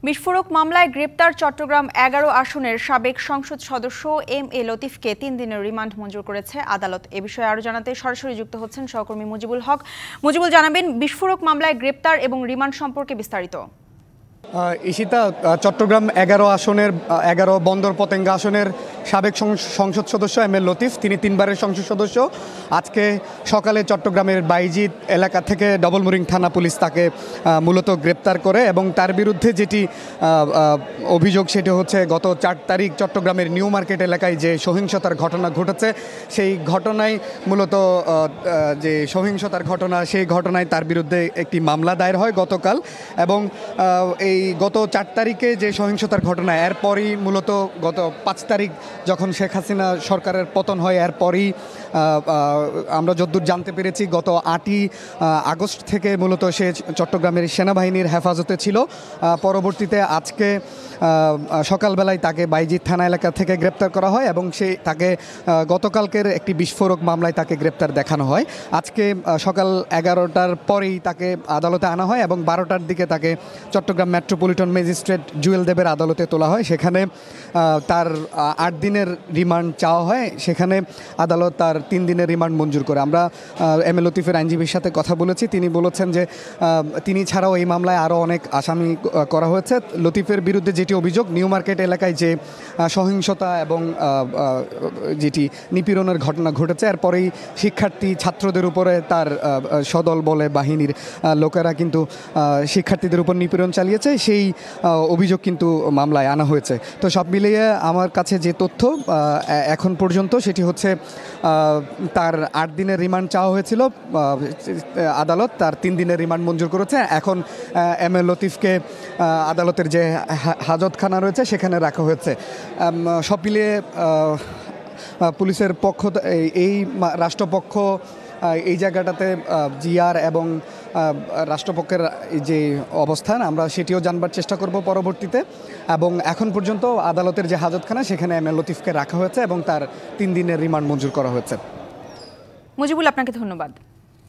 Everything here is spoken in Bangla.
বিস্ফোরক মামলায় গ্রেপ্তার চট্টগ্রাম ১১ আসনের সাবেক সংসদ সদস্য এম এ লতিফকে ৩ দিনের রিমান্ড মঞ্জুর করেছে আদালত। এ বিষয়ে আরও জানাতে সরাসরি যুক্ত হচ্ছেন সহকর্মী মুজিবুল হক। মুজিবুল, জানাবেন বিস্ফোরক মামলায় গ্রেপ্তার এবং রিমান্ড সম্পর্কে বিস্তারিত। ঈশিতা, চট্টগ্রাম ১১ আসনের ১১ বন্দর পতেঙ্গা আসনের সাবেক সংসদ সদস্য এম এ লতিফ, তিনি ৩বারের সংসদ সদস্য। আজকে সকালে চট্টগ্রামের বাইজিদ এলাকা থেকে ডবল মুরিং থানা পুলিশ তাকে মূলত গ্রেপ্তার করে এবং তার বিরুদ্ধে যেটি অভিযোগ সেটি হচ্ছে গত ৪ তারিখ চট্টগ্রামের নিউ মার্কেট এলাকায় যে সহিংসতার ঘটনা ঘটেছে, সেই ঘটনায় মূলত যে সহিংসতার ঘটনা, সেই ঘটনায় তার বিরুদ্ধে একটি মামলা দায়ের হয় গতকাল। এবং এই গত ৪ তারিখে যে সহিংসতার ঘটনা, এরপরই মূলত গত ৫ তারিখ যখন শেখ হাসিনা সরকারের পতন হয়, এরপরই আমরা যতদূর জানতে পেরেছি গত ৮ই আগস্ট থেকে মূলত সে চট্টগ্রামের সেনাবাহিনীর হেফাজতে ছিল। পরবর্তীতে আজকে সকালবেলায় তাকে বাইজিদ থানা এলাকা থেকে গ্রেপ্তার করা হয় এবং তাকে গতকালকের একটি বিস্ফোরক মামলায় তাকে গ্রেপ্তার দেখানো হয়। আজকে সকাল 11টার পরেই তাকে আদালতে আনা হয় এবং 12টার দিকে তাকে চট্টগ্রাম মেট্রোপলিটন ম্যাজিস্ট্রেট জুয়েল দেবের আদালতে তোলা হয়। সেখানে তার ৮ দিনের রিমান্ড চাওয়া হয়। সেখানে আদালত তার ৩ দিনের রিমান্ড মঞ্জুর করে। আমরা এম এ লতিফের আইনজীবীর সাথে কথা বলেছি। তিনি বলেছেন যে তিনি ছাড়াও এই মামলায় আরও অনেক আসামি করা হয়েছে। লতিফের বিরুদ্ধে যেটি অভিযোগ, নিউ মার্কেট এলাকায় যে সহিংসতা এবং যেটি নিপীড়নের ঘটনা ঘটেছে, এরপরেই শিক্ষার্থী ছাত্রদের উপরে তার সদল বলে বাহিনীর লোকেরা কিন্তু শিক্ষার্থীদের উপর নিপীড়ন চালিয়েছে, সেই অভিযোগ কিন্তু মামলায় আনা হয়েছে। তো সব মিলিয়ে আমার কাছে যে তথ্য এখন পর্যন্ত সেটি হচ্ছে তার ৮ দিনের রিমান্ড চাওয়া হয়েছিল, আদালত তার ৩ দিনের রিমান্ড মঞ্জুর করেছে। এখন এম এ লতিফকে আদালতের যে হাজতখানা রয়েছে সেখানে রাখা হয়েছে। সব মিলিয়ে পুলিশের পক্ষ, এই রাষ্ট্রপক্ষ এই জায়গাটাতে জিআর এবং রাষ্ট্রপক্ষের যে অবস্থান, আমরা সেটিও জানবার চেষ্টা করব পরবর্তীতে। এবং এখন পর্যন্ত আদালতের যে হাজতখানা সেখানে এম এ লতিফকে রাখা হয়েছে এবং তার ৩ দিনের রিমান্ড মঞ্জুর করা হয়েছে। মুজিবুল, আপনাকে ধন্যবাদ।